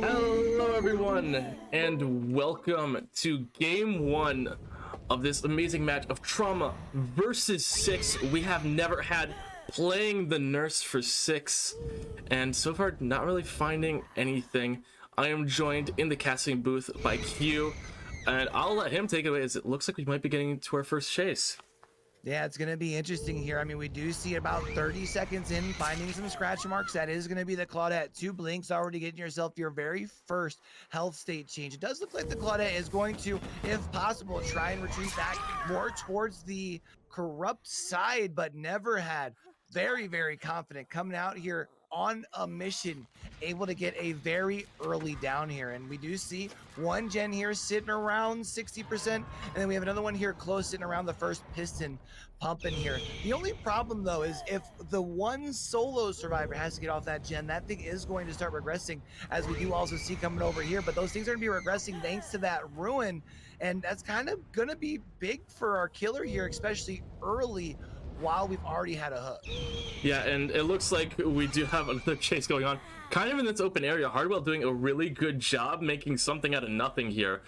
Hello everyone, and welcome to game one of this amazing match of Trauma versus 6. We have never had playing the nurse for 6, and so far not really finding anything. I am joined in the casting booth by Q, and I'll let him take it away as it looks like we might be getting to our first chase. Yeah, it's going to be interesting here. I mean, we do see about 30 seconds in finding some scratch marks. That is going to be the Claudette. 2 blinks already getting yourself your very first health state change. It does look like the Claudette is going to, if possible, try and retreat back more towards the corrupt side, but never had. Very, very confident coming out here on a mission, able to get a very early down here. And we do see one gen here sitting around 60%, and then we have another one here close sitting around the first piston pumping here. The only problem though is if the one solo survivor has to get off that gen, that thing is going to start regressing, as we do also see coming over here. But those things are gonna be regressing thanks to that ruin, and that's kind of gonna be big for our killer here, especially early while we've already had a hook. Yeah, and it looks like we do have another chase going on, kind of in this open area. Hardwell doing a really good job making something out of nothing here,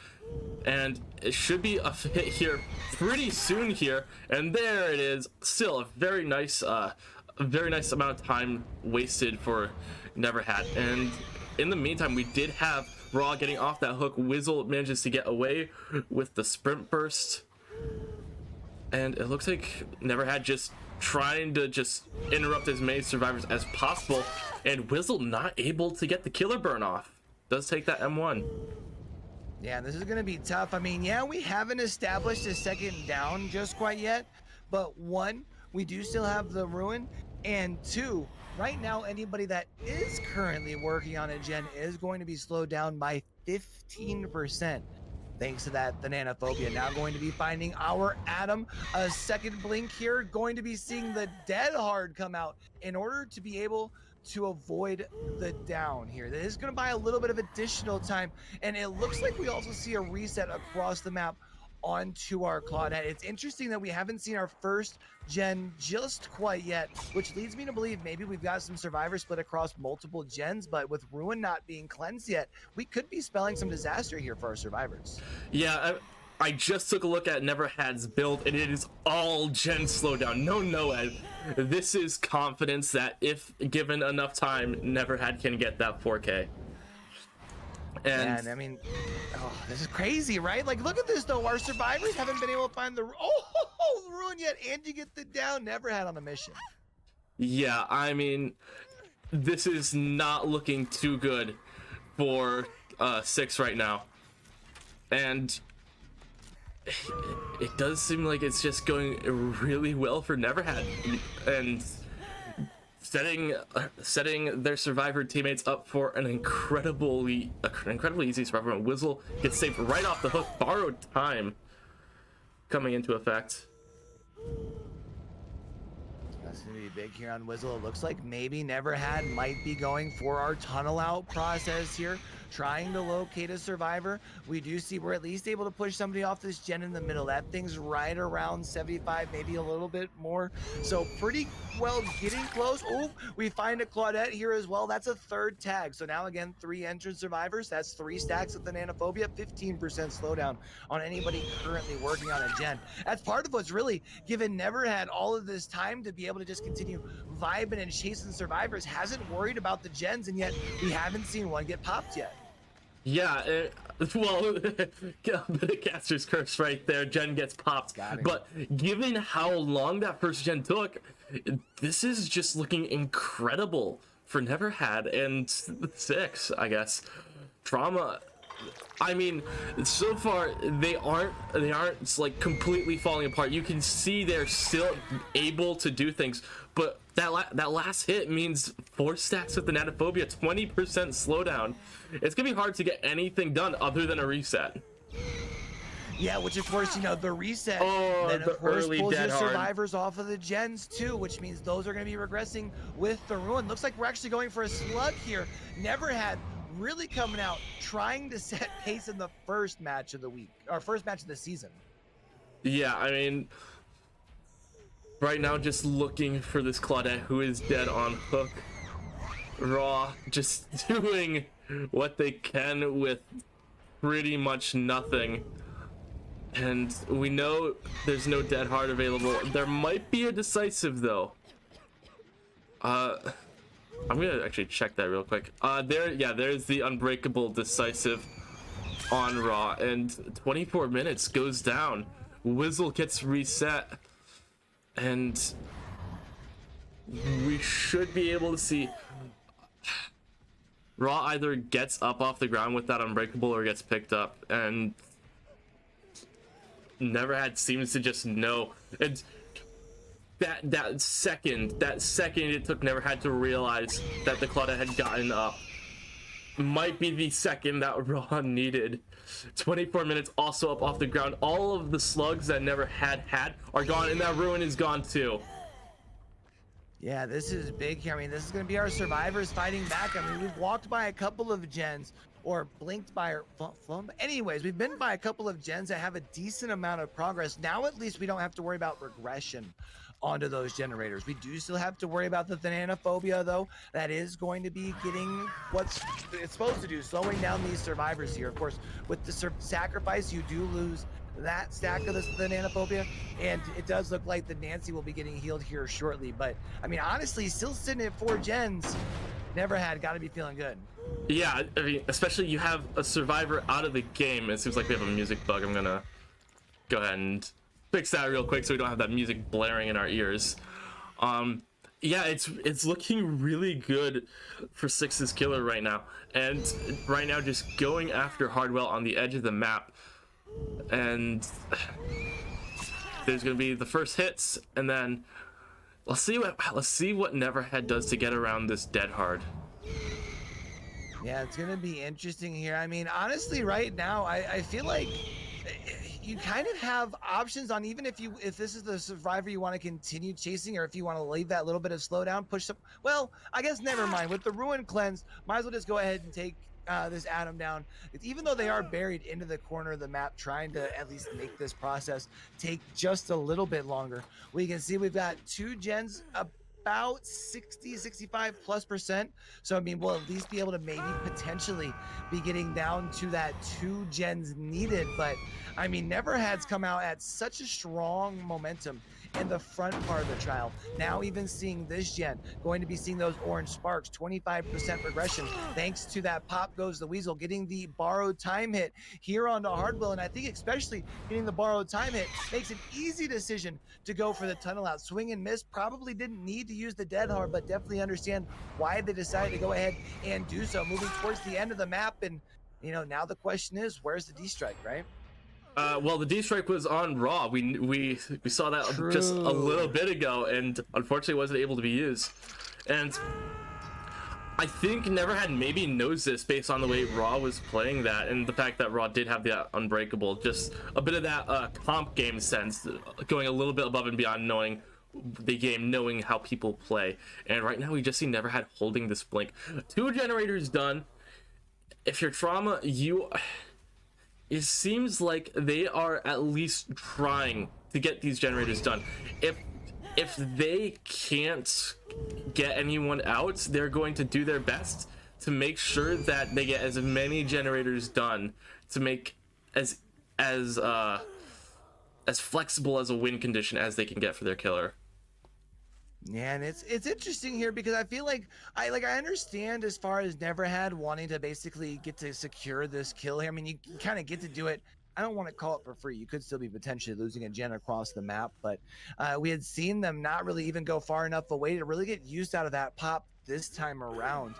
and it should be a hit here pretty soon here. And there it is. Still a very nice amount of time wasted for Never Had. And in the meantime, we did have Raw getting off that hook. Wizzle manages to get away with the sprint burst. And it looks like Never Had just trying to just interrupt as many survivors as possible, and Wizzle not able to get the killer burn off. Does take that M1. Yeah, this is going to be tough. I mean, yeah, we haven't established a second down just quite yet, but 1, we do still have the ruin, and 2, right now anybody that is currently working on a gen is going to be slowed down by 15%. Thanks to that, the Nanophobia now going to be finding our Adam. A second blink here, going to be seeing the Dead Hard come out in order to be able to avoid the down here. That is going to buy a little bit of additional time, and it looks like we also see a reset across the map onto our Claudette. It's interesting that we haven't seen our first gen just quite yet, which leads me to believe maybe we've got some survivors split across multiple gens, but with ruin not being cleansed yet, we could be spelling some disaster here for our survivors. Yeah, I just took a look at Never Had's build, and it is all gen slowdown. No, Ed. This is confidence that if given enough time, Never Had can get that 4K. And I mean, this is crazy, right? Like, look at this though. Our survivors haven't been able to find the ruin yet, and you get the down. Never Had on a mission. Yeah, I mean, this is not looking too good for 6 right now, and it does seem like it's just going really well for Never Had, and setting their survivor teammates up for an incredibly easy survivor. Wizzle gets saved right off the hook. Borrowed time coming into effect. That's gonna be big here on Wizzle. It looks like maybe Never Had might be going for our tunnel out process here, trying to locate a survivor. We do see we're at least able to push somebody off this gen in the middle. That thing's right around 75, maybe a little bit more. So pretty well getting close. Oh, we find a Claudette here as well. That's a 3rd tag. So now again, 3 entrant survivors. That's 3 stacks with the Nanophobia, 15% slowdown on anybody currently working on a gen. That's part of what's really given Never Had all of this time to be able to just continue vibing and chasing survivors. Hasn't worried about the gens, and yet we haven't seen one get popped yet. Yeah, well, the caster's curse right there. Gen gets popped, but given how long that first gen took, this is just looking incredible for Never Had and 6, I guess. Trauma, I mean, so far they aren't like completely falling apart. You can see they're still able to do things, but that last hit means 4 stacks with the Nanophobia, 20% slowdown. It's gonna be hard to get anything done other than a reset. Yeah, which of course, you know, the reset then of course pulls your hard survivors off of the gens too, which means those are going to be regressing with the ruin. Looks like we're actually going for a slug here. Never Had really coming out trying to set pace in the first match of the week, or first match of the season. Yeah, I mean, right now just looking for this Claudette who is dead on hook. Raw just doing what they can with pretty much nothing. And we know there's no dead hard available. There might be a decisive though. I'm gonna actually check that real quick. There's the unbreakable decisive on Raw, and 24 minutes goes down. Whizzle gets reset, and we should be able to see Raw either gets up off the ground with that unbreakable or gets picked up, and Neverhad seems to just know. And that second it took Neverhad to realize that the Claudette had gotten up might be the second that Raw needed. 24 minutes also up off the ground. All of the slugs that Neverhad had are gone, and that ruin is gone too. Yeah, this is big here. I mean, this is going to be our survivors fighting back. I mean, we've walked by a couple of gens, or blinked by, or flown. Anyways, we've been by a couple of gens that have a decent amount of progress. Now, at least we don't have to worry about regression onto those generators. We do still have to worry about the Thanatophobia, though. That is going to be getting what it's supposed to do, slowing down these survivors here. Of course, with the sacrifice, you do lose that stack of the Thanatophobia, and it does look like the Nancy will be getting healed here shortly. But I mean, honestly, still sitting at 4 gens, Neverhad got to be feeling good. Yeah, I mean, especially you have a survivor out of the game. It seems like we have a music bug. I'm gonna go ahead and fix that real quick so we don't have that music blaring in our ears. Yeah, it's looking really good for Six's killer right now, and right now just going after Hardwell on the edge of the map. And there's gonna be the first hits, and then let's see what Neverhead does to get around this dead hard. Yeah, it's gonna be interesting here. I mean, honestly, right now, I feel like you kind of have options on, even if this is the survivor you want to continue chasing, or if you want to leave that little bit of slowdown, push some. Well, I guess never mind. With the ruin cleanse, might as well just go ahead and take this Adam down. Even though they are buried into the corner of the map, trying to at least make this process take just a little bit longer. We can see we've got 2 gens about 60-65+%. So I mean, we'll at least be able to maybe potentially be getting down to that 2 gens needed. But I mean, Neverhad's come out at such a strong momentum in the front part of the trial. Now even seeing this gen, going to be seeing those orange sparks, 25% regression, thanks to that pop goes the weasel, getting the borrowed time hit here onto Hardwell. And I think especially getting the borrowed time hit makes an easy decision to go for the tunnel out. Swing and miss, probably didn't need to use the dead hard, but definitely understand why they decided to go ahead and do so. Moving towards the end of the map, and you know, now the question is, where's the D-strike, right? Well, the D-strike was on Raw. We saw that True. Just a little bit ago, and unfortunately wasn't able to be used. And I think Neverhad maybe knows this based on the way Raw was playing that, and the fact that Raw did have the unbreakable. Just a bit of that comp game sense, going a little bit above and beyond knowing the game, knowing how people play. And right now we just see Neverhad holding this blink. 2 generators done. If you're Trauma, it seems like they are at least trying to get these generators done. If they can't get anyone out, they're going to do their best to make sure that they get as many generators done to make as flexible as a win condition as they can get for their killer. Yeah, and it's interesting here because I feel like I understand as far as Neverhad wanting to basically get to secure this kill here. I mean, you kind of get to do it. I don't want to call it for free. You could still be potentially losing a gen across the map, but we had seen them not really even go far enough away to really get used out of that pop this time around.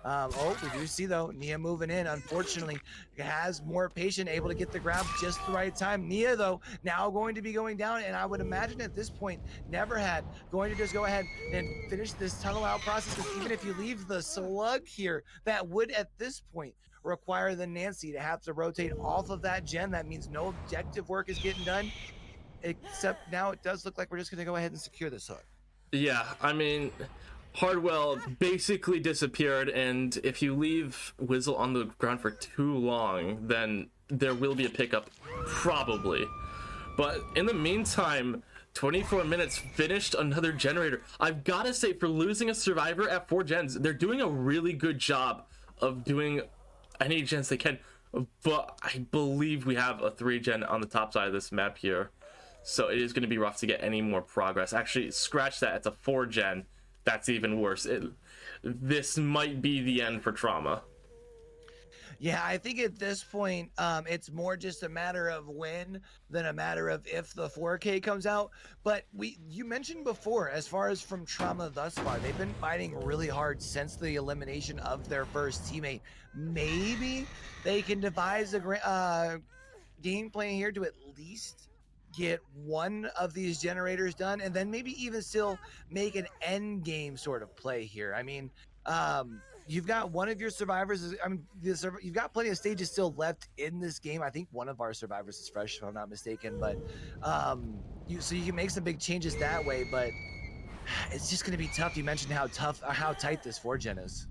Oh, we do see though Nia moving in. Unfortunately, has more patient, able to get the grab just the right time. Nia though now going to be going down, and I would imagine at this point Neverhad going to just go ahead and finish this tunnel out process. Because even if you leave the slug here, that would at this point require the Nancy to have to rotate off of that gen. That means no objective work is getting done, except now it does look like we're just going to go ahead and secure this hook. Yeah, I mean, Hardwell basically disappeared, and if you leave Whizzle on the ground for too long, then there will be a pickup, probably. But in the meantime, 24 minutes, finished another generator. I've got to say, for losing a survivor at 4 gens, they're doing a really good job of doing any gens they can. But I believe we have a 3 gen on the top side of this map here. So it is going to be rough to get any more progress. Actually, scratch that. It's a 4 gen. That's even worse. This might be the end for Trauma. Yeah, I think at this point, it's more just a matter of when than a matter of if the 4K comes out. But you mentioned before, as far as from Trauma thus far, they've been fighting really hard since the elimination of their first teammate. Maybe they can devise a game plan here to at least get one of these generators done, and then maybe even still make an end game sort of play here. I mean, you've got one of your survivors. I mean, you've got plenty of stages still left in this game. I think one of our survivors is fresh, if I'm not mistaken. But so you can make some big changes that way. But it's just going to be tough. You mentioned how tight this 4 gen is.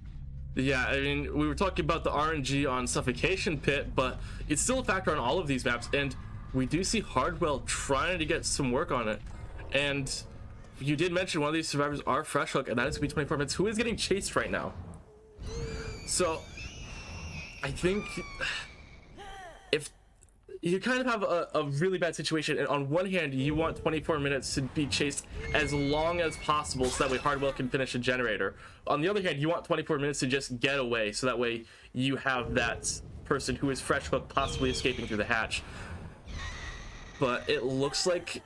Yeah, I mean, we were talking about the RNG on Suffocation Pit, but it's still a factor on all of these maps. And we do see Hardwell trying to get some work on it. And you did mention one of these survivors are Fresh Hook, and that is going to be 24 minutes. Who is getting chased right now? So I think if you kind of have a really bad situation, and on one hand you want 24 minutes to be chased as long as possible so that way Hardwell can finish a generator. On the other hand, you want 24 minutes to just get away so that way you have that person who is Fresh Hook possibly escaping through the hatch. But it looks like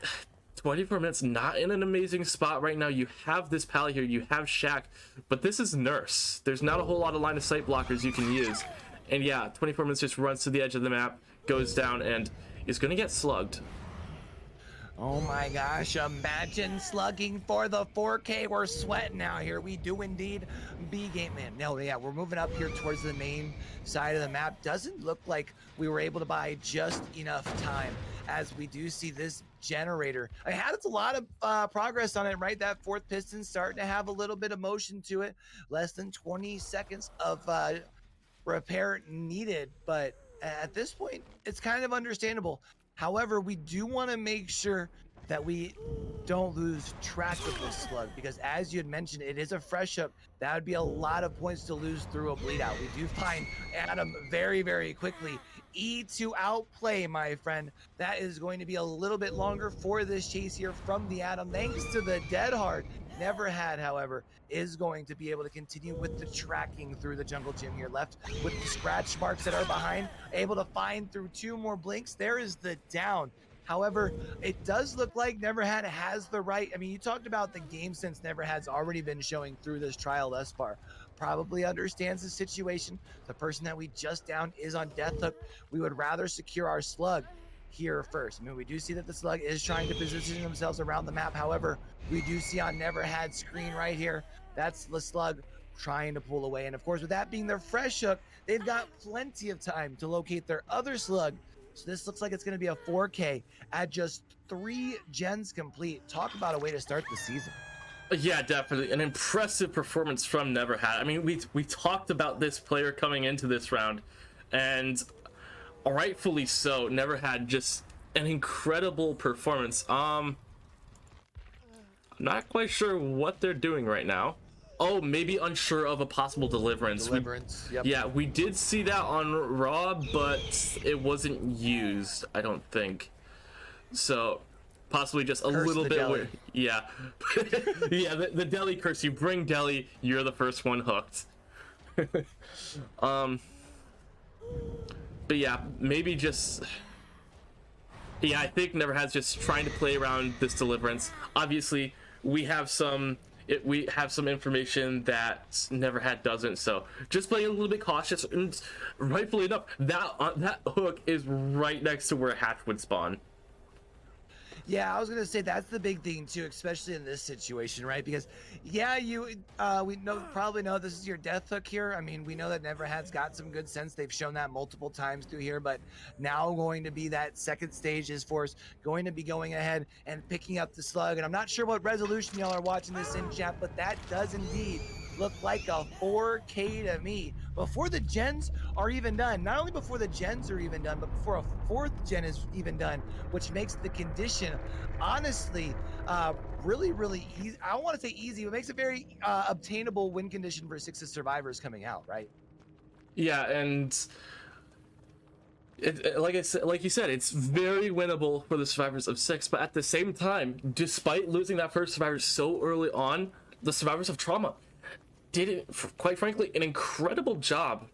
24 minutes not in an amazing spot right now. You have this pally here, you have Shaq, but this is Nurse. There's not a whole lot of line of sight blockers you can use. And yeah, 24 minutes just runs to the edge of the map, goes down, and is going to get slugged. Oh my gosh, imagine slugging for the 4K. We're sweating out here. We do indeed be game man. No, yeah, we're moving up here towards the main side of the map. Doesn't look like we were able to buy just enough time, as we do see this generator. I had a lot of progress on it, right? That 4th piston starting to have a little bit of motion to it. Less than 20 seconds of repair needed, but at this point, it's kind of understandable. However, we do want to make sure that we don't lose track of this slug, because as you had mentioned, it is a fresh up. That would be a lot of points to lose through a bleed out. We do find Adam very, very quickly. E to outplay, my friend. That is going to be a little bit longer for this chase here from the Adam, thanks to the dead hard. Never Had, however, is going to be able to continue with the tracking through the jungle gym here, left with the scratch marks that are behind, able to find through 2 more blinks. There is the down. However, it does look like Never Had has the right. I mean, you talked about the game sense Never Had's already been showing through this trial thus far. Probably understands the situation. The person that we just downed is on death hook. We would rather secure our slug here first. I mean, we do see that the slug is trying to position themselves around the map. However, we do see on Never Had screen right here, that's the slug trying to pull away. And of course, with that being their fresh hook, they've got plenty of time to locate their other slug. So this looks like it's going to be a 4K at just 3 gens complete. Talk about a way to start the season. Yeah, definitely an impressive performance from Never Had. I mean, we talked about this player coming into this round, and rightfully so. Never Had just an incredible performance. I'm not quite sure what they're doing right now. Oh, maybe unsure of a possible deliverance. Yep. Yeah, we did see that on Raw, but it wasn't used, I don't think. So possibly just a little bit weird. Yeah. Yeah, the deli curse. You bring deli, you're the first one hooked. But yeah, maybe just, yeah, I think Never Had's just trying to play around this deliverance. Obviously, we have some information that Never Had doesn't, so just playing a little bit cautious. And rightfully enough, that hook is right next to where Hatch would spawn. Yeah, I was gonna say that's the big thing too, especially in this situation, right? Because yeah, we probably know this is your death hook here. I mean, we know that Never Had's got some good sense. They've shown that multiple times through here, but now going to be that second stage is Force going to be going ahead and picking up the slug. And I'm not sure what resolution y'all are watching this in chat, but that does indeed look like a 4K to me. Before the gens are even done, not only before the gens are even done, but before a fourth gen is even done, which makes the condition, honestly, really, really easy. I don't want to say easy, but makes a very obtainable win condition for 6 survivors coming out, right? Yeah, and like you said, it's very winnable for the survivors of 6. But at the same time, despite losing that first survivor so early on, the survivors of Trauma did, quite frankly, an incredible job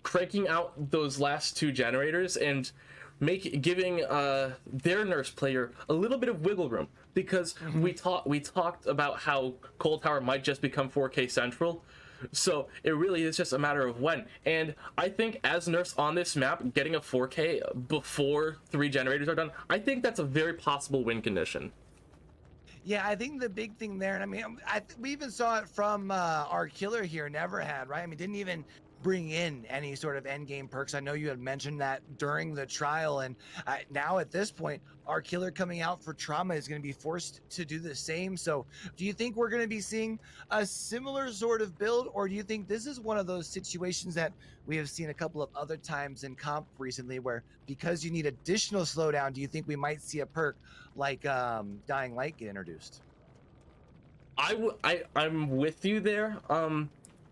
cranking out those last 2 generators and giving their nurse player a little bit of wiggle room, because we talked about how Cold Tower might just become 4K Central. So it really is just a matter of when. And I think as nurse on this map, getting a 4K before 3 generators are done, I think that's a very possible win condition. Yeah, I think the big thing there, and I mean, we even saw it from our killer here, Neverhad, right? I mean, didn't even bring in any sort of end game perks. I know you had mentioned that during the trial, and now at this point, our killer coming out for Trauma is going to be forced to do the same. So do you think we're going to be seeing a similar sort of build, or do you think this is one of those situations that we have seen a couple of other times in comp recently where, because you need additional slowdown, do you think we might see a perk like Dying Light get introduced? I'm with you there,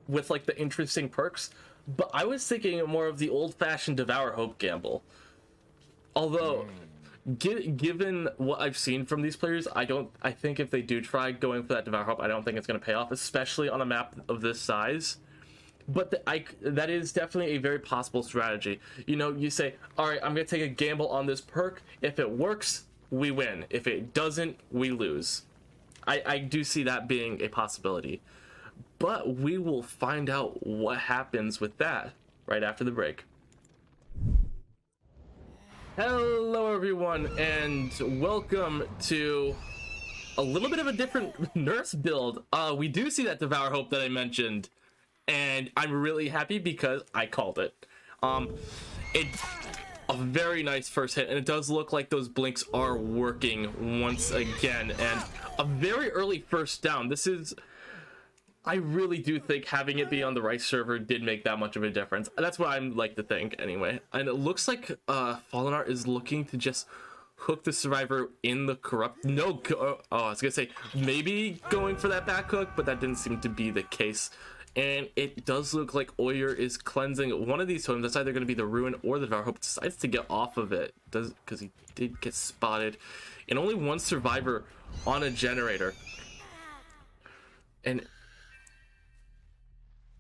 with like the interesting perks, but I was thinking more of the old-fashioned Devour Hope gamble. Although, given what I've seen from these players, I think if they do try going for that Devour Hope, I don't think it's going to pay off, especially on a map of this size. But that is definitely a very possible strategy. You know, you say, all right, I'm going to take a gamble on this perk. If it works, we win. If it doesn't, we lose. I do see that being a possibility. But we will find out what happens with that right after the break. Hello everyone, and welcome to a little bit of a different nurse build. We do see that Devour Hope that I mentioned, and I'm really happy because I called it. It's a very nice first hit, and it does look like those blinks are working once again, and a very early first down. I really do think having it be on the right server did make that much of a difference. That's what I like to think anyway. And it looks like Fallen Art is looking to just hook the survivor in the corrupt. I was gonna say maybe going for that back hook, but that didn't seem to be the case. And it does look like Oyer is cleansing one of these totems. That's either going to be the Ruin or the Devour Hope. Decides to get off of it, because he did get spotted, and only one survivor on a generator. And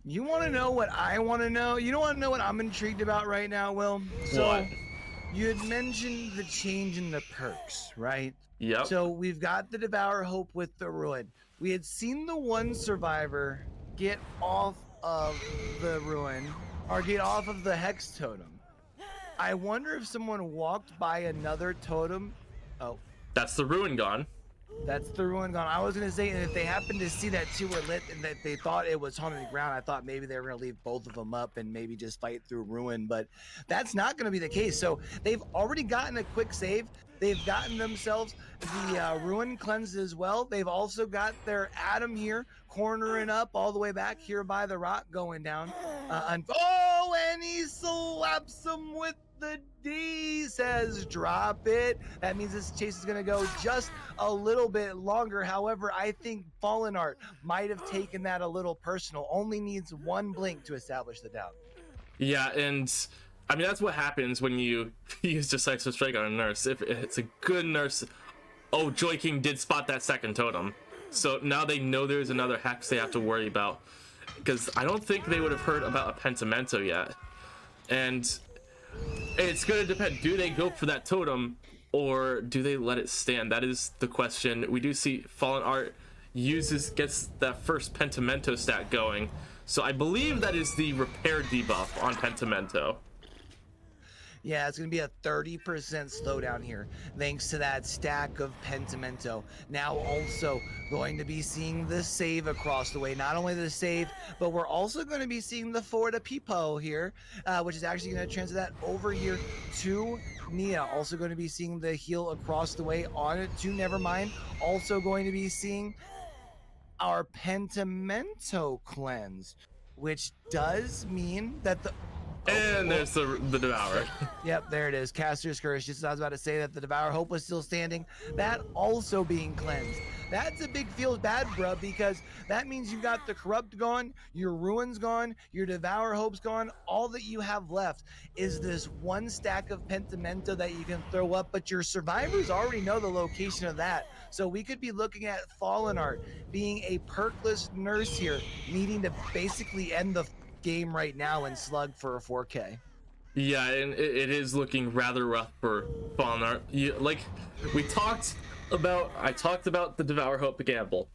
you want to know what I want to know? You don't want to know what I'm intrigued about right now, Will? So, what? You had mentioned the change in the perks, right? Yep. So we've got the Devour Hope with the Ruin. We had seen the one survivor get off of the Ruin, or get off of the Hex Totem. I wonder if someone walked by another totem. Oh. That's the Ruin gone. That's the Ruin gone. I was going to say, and if they happened to see that 2 were lit and that they thought it was haunted ground, I thought maybe they were going to leave both of them up and maybe just fight through Ruin, but that's not going to be the case. So they've already gotten a quick save. They've gotten themselves the Ruin cleansed as well. They've also got their Adam here cornering up all the way back here by the rock going down. And he slaps him with the D, says drop it. That means this chase is going to go just a little bit longer. However, I think Fallen Art might have taken that a little personal. Only needs 1 blink to establish the down. Yeah, and I mean, that's what happens when you use Decisive Strike on a nurse. If it's a good nurse. Oh, Joy King did spot that second totem. So now they know there's another hex they have to worry about. Because I don't think they would have heard about a Pentimento yet. And it's going to depend. Do they go for that totem, or do they let it stand? That is the question. We do see Fallen Art gets that first Pentimento stat going. So I believe that is the repair debuff on Pentimento. Yeah, it's going to be a 30% slowdown here, thanks to that stack of Pentimento. Now also going to be seeing the save across the way. Not only the save, but we're also going to be seeing the Forda Peepo here, which is actually going to transfer that over here to Nia. Also going to be seeing the heal across the way on it to Nevermind. Also going to be seeing our Pentimento cleanse, which does mean that the And there's the Devourer. Yep, there it is. Caster's Curse. Just as I was about to say that the Devour Hope was still standing. That also being cleansed. That's a big feels bad, bruh, because that means you've got the Corrupt gone, your Ruin's gone, your Devour Hope's gone. All that you have left is this one stack of Pentimento that you can throw up, but your survivors already know the location of that. So we could be looking at Fallen Art being a perkless nurse here, needing to basically end the game right now and slug for a 4K. Yeah, and it is looking rather rough for Fallen Art. Like I talked about the Devour Hope gamble.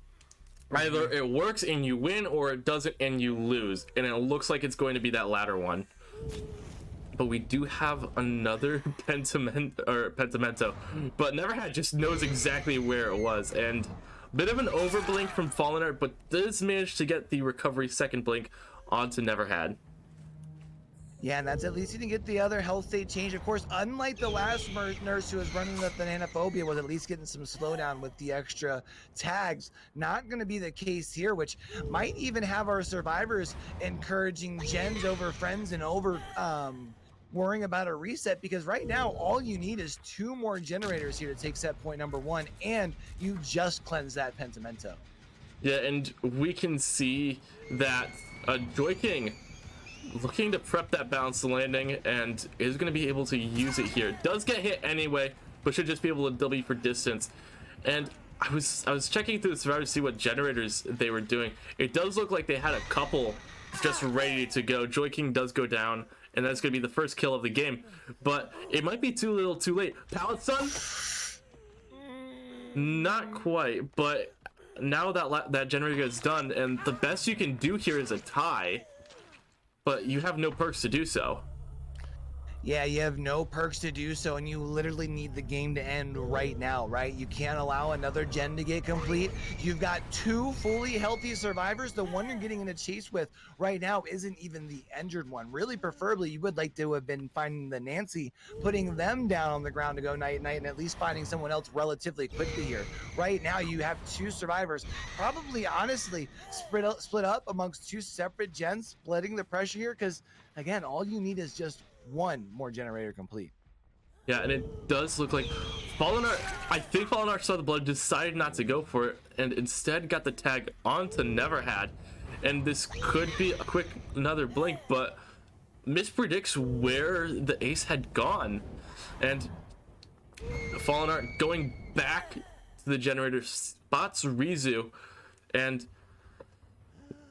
Either it works and you win, or it doesn't and you lose. And it looks like it's going to be that latter one. But we do have another Pentimento, but Neverhad just knows exactly where it was. And a bit of an overblink from Fallen Art, but does manage to get the recovery second blink onto Neverhad. Yeah, and that's at least you can get the other health state change. Of course, unlike the last nurse who was running the Thanatophobia, was at least getting some slowdown with the extra tags. Not going to be the case here, which might even have our survivors encouraging gens over friends and over worrying about a reset, because right now all you need is 2 more generators here to take set point number 1, and you just cleanse that Pentimento. Yeah, and we can see that Joy King looking to prep that balanced landing and is going to be able to use it here. Does get hit anyway, but should just be able to W for distance. And I was checking through the survivor to see what generators they were doing. It does look like they had a couple just ready to go. Joy King does go down, and that's going to be the first kill of the game. But it might be too little too late. Pallet Sun? Not quite, but now that generator is done, and the best you can do here is a tie. But you have no perks to do so. Yeah, you have no perks to do so, and you literally need the game to end right now, right? You can't allow another gen to get complete. You've got 2 fully healthy survivors. The one you're getting in a chase with right now isn't even the injured one. Really, preferably, you would like to have been finding the Nancy, putting them down on the ground to go night-night, and at least finding someone else relatively quickly here. Right now, you have 2 survivors, probably, honestly, split up amongst 2 separate gens, splitting the pressure here, because, again, all you need is just 1 more generator complete. Yeah, and it does look like Fallen Art, I think Fallen Art saw the blood, decided not to go for it, and instead got the tag onto Neverhad. And this could be a quick another blink, but mispredicts where the ace had gone. And Fallen Art going back to the generator, spots Rizu. And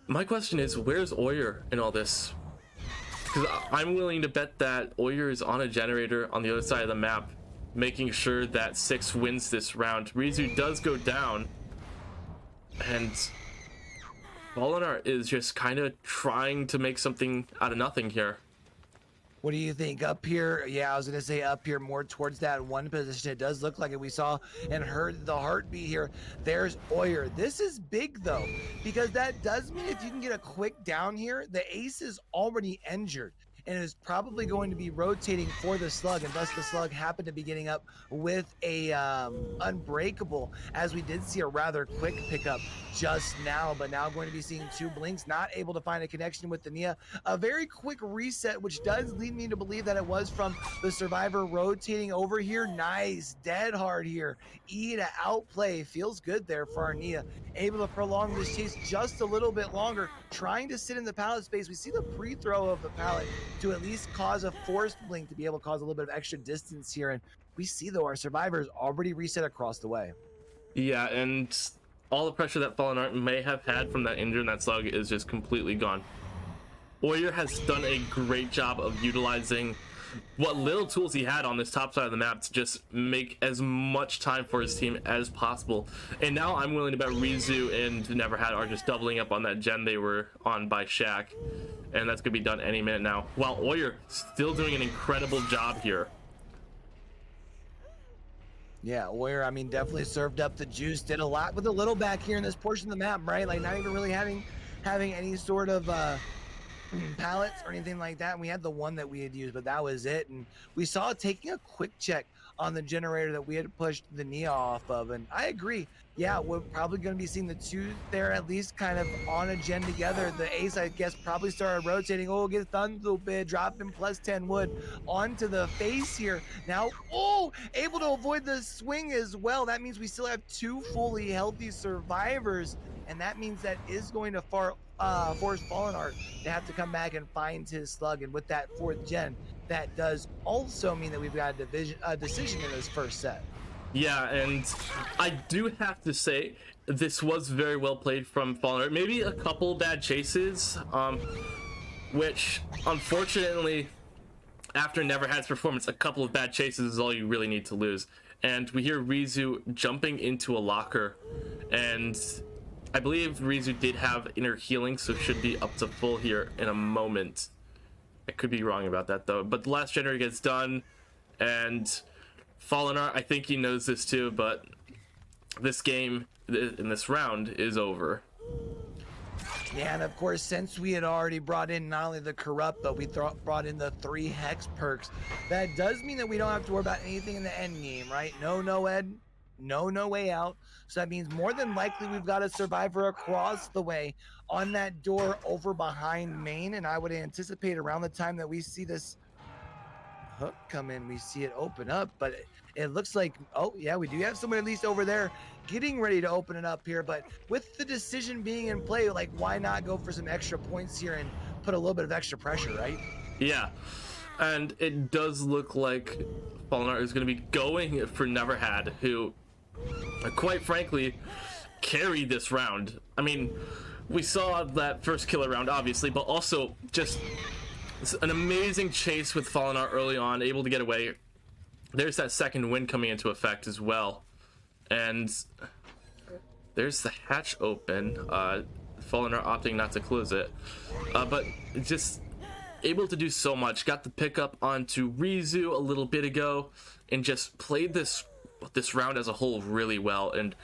my question is, where's Oyer in all this? Because I'm willing to bet that Oyer is on a generator on the other side of the map, making sure that 6 wins this round. Rizu does go down, and Fallen Art is just kind of trying to make something out of nothing here. What do you think? Up here, yeah, I was going to say up here more towards that 1 position. It does look like it. We saw and heard the heartbeat here. There's Oyer. This is big, though, because that does mean if you can get a quick down here, the ace is already injured and is probably going to be rotating for the slug, and thus the slug happened to be getting up with a unbreakable, as we did see a rather quick pickup just now, but now going to be seeing 2 blinks, not able to find a connection with the Nia. A very quick reset, which does lead me to believe that it was from the survivor rotating over here. Nice, dead hard here. E to outplay, feels good there for our Nia. Able to prolong this chase just a little bit longer, trying to sit in the pallet space. We see the pre-throw of the pallet to at least cause a forced blink to be able to cause a little bit of extra distance here. And we see, though, our survivors already reset across the way. Yeah, and all the pressure that Fallen Art may have had from that injury and that slug is just completely gone. Oyer has done a great job of utilizing what little tools he had on this top side of the map to just make as much time for his team as possible. And now I'm willing to bet Rizu and Neverhad are just doubling up on that gen they were on by Shaq. And that's going to be done any minute now. While Oyer still doing an incredible job here. Yeah, Oyer, I mean, definitely served up the juice, did a lot with a little back here in this portion of the map, right? Like, not even really having any sort of pallets or anything like that. And we had the one that we had used, but that was it. And we saw taking a quick check on the generator that we had pushed the Nia off of. And I agree. Yeah, we're probably going to be seeing the two there at least kind of on a gen together. The ace, I guess, probably started rotating. Oh, get stunned a little bit, dropping plus 10 wood onto the face here. Now, oh, able to avoid the swing as well. That means we still have two fully healthy survivors. And that means that is going to force Fallen Art to have to come back and find his slug. And with that 4th gen, that does also mean that we've got a decision in this first set. Yeah, and I do have to say this was very well played from Fallen Art. Maybe a couple bad chases, which unfortunately, after Neverhad's performance, a couple of bad chases is all you really need to lose. And we hear Rizu jumping into a locker, and I believe Rizu did have inner healing, so should be up to full here in a moment. I could be wrong about that though. But the last generator gets done, and Fallen Art, I think he knows this too, but this game in this round is over. Yeah, and of course, since we had already brought in not only the corrupt, but we brought in the 3 hex perks, that does mean that we don't have to worry about anything in the end game, right? No Ed, no way out. So that means more than likely we've got a survivor across the way on that door over behind main, and I would anticipate around the time that we see this hook come in, we see it open up, but it looks like, oh yeah, we do have someone at least over there getting ready to open it up here. But with the decision being in play, like, why not go for some extra points here and put a little bit of extra pressure, right? Yeah, and it does look like Fallen Art is going to be going for Neverhad, who quite frankly carried this round. I mean, we saw that first killer round obviously, but also just an amazing chase with Fallen Art early on, able to get away. There's that second win coming into effect as well, and there's the hatch open. Fallen Art opting not to close it, but just able to do so much. Got the pickup onto Rizu a little bit ago, and just played this round as a whole really well. And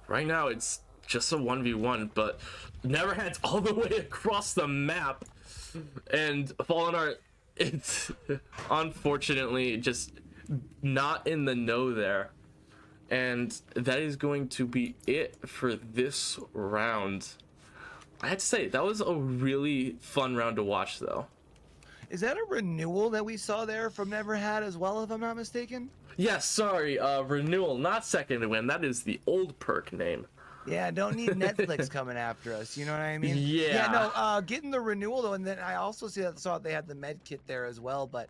right now it's just a 1v1, but Neverhad's all the way across the map, and Fallen Art, it's unfortunately just not in the know there. And that is going to be it for this round. I had to say, that was a really fun round to watch though. Is that a renewal that we saw there from Neverhad as well, if I'm not mistaken? Yes, sorry, renewal, not second win. That is the old perk name. Yeah, don't need Netflix coming after us, you know what I mean? Yeah. No, getting the renewal though, and then I also saw they had the med kit there as well. But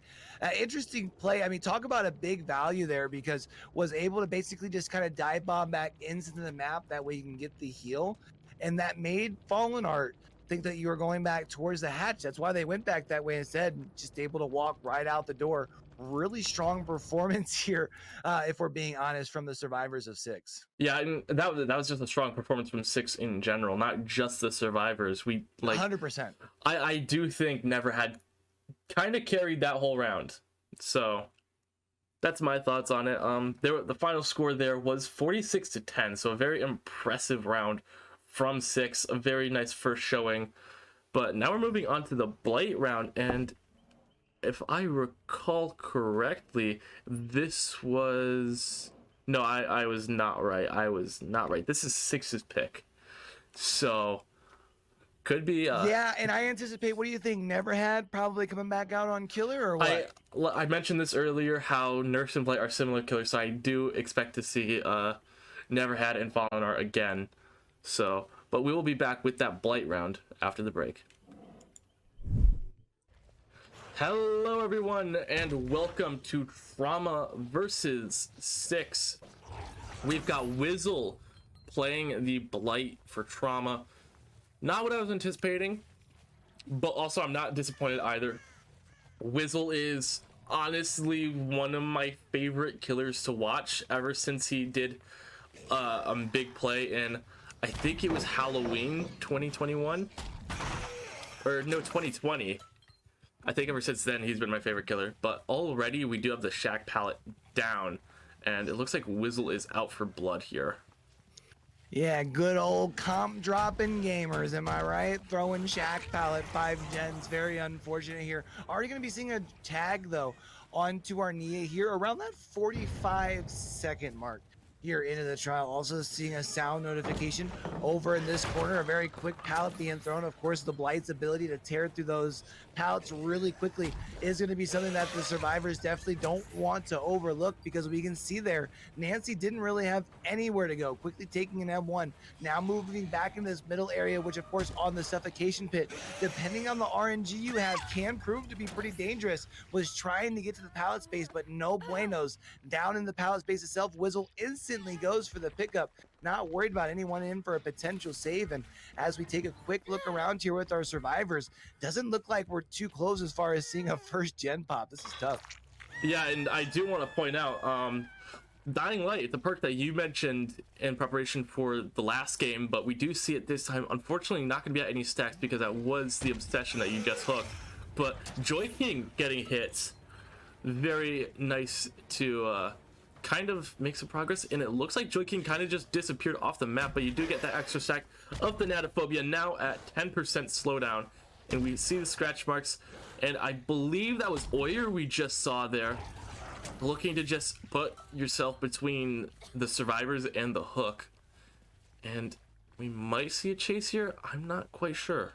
interesting play. I mean, talk about a big value there, because was able to basically just kind of dive bomb back into the map, that way you can get the heal, and that made Fallen Art think that you were going back towards the hatch. That's why they went back that way instead, just able to walk right out the door. Really strong performance here, if we're being honest, from the survivors of 6. Yeah, and that was just a strong performance from 6 in general, not just the survivors. We like 100%. I do think Neverhad kind of carried that whole round. So that's my thoughts on it. The final score there was 46-10, so a very impressive round from 6, a very nice first showing. But now we're moving on to the Blight round, and if I recall correctly, this was... No, I was not right. I was not right. This is 6's pick. So, could be... yeah, and I anticipate, what do you think, Neverhad probably coming back out on killer, or what? I mentioned this earlier, how Nurse and Blight are similar killers, so I do expect to see Neverhad and Fallen Art again. So, but we will be back with that Blight round after the break. Hello everyone, and welcome to Trauma versus 6. We've got Wizzle playing the Blight for Trauma. Not what I was anticipating, but also I'm not disappointed either. Wizzle is honestly one of my favorite killers to watch ever since he did a big play in, I think it was Halloween 2021, or no, 2020. I think ever since then he's been my favorite killer. But already we do have the Shack palette down, and it looks like Wizzle is out for blood here. Yeah, good old comp dropping gamers, am I right? Throwing Shack palette 5 gens, very unfortunate here. Already going to be seeing a tag though onto our Nia here around that 45-second mark here into the trial. Also seeing a sound notification over in this corner, a very quick pallet being thrown. Of course, the Blight's ability to tear through those pallets really quickly is going to be something that the survivors definitely don't want to overlook, because we can see there Nancy didn't really have anywhere to go, quickly taking an M1, now moving back in this middle area, which of course on the suffocation pit, depending on the RNG you have, can prove to be pretty dangerous. Was trying to get to the pallet space, but no buenos. Down in the pallet space itself, Wizzle instantly goes for the pickup, not worried about anyone in for a potential save. And as we take a quick look around here with our survivors, doesn't look like we're too close as far as seeing a first gen pop. This is tough. Yeah, and I do want to point out, Dying Light, the perk that you mentioned in preparation for the last game, but we do see it this time. Unfortunately, not going to be at any stacks because that was the obsession that you just hooked. But Joy King getting hits, very nice to kind of make some progress. And it looks like Joy King kind of just disappeared off the map, but you do get that extra stack of the Natophobia, now at 10% slowdown. And we see the scratch marks, and I believe that was Oyer we just saw there, looking to just put yourself between the survivors and the hook. And we might see a chase here, I'm not quite sure.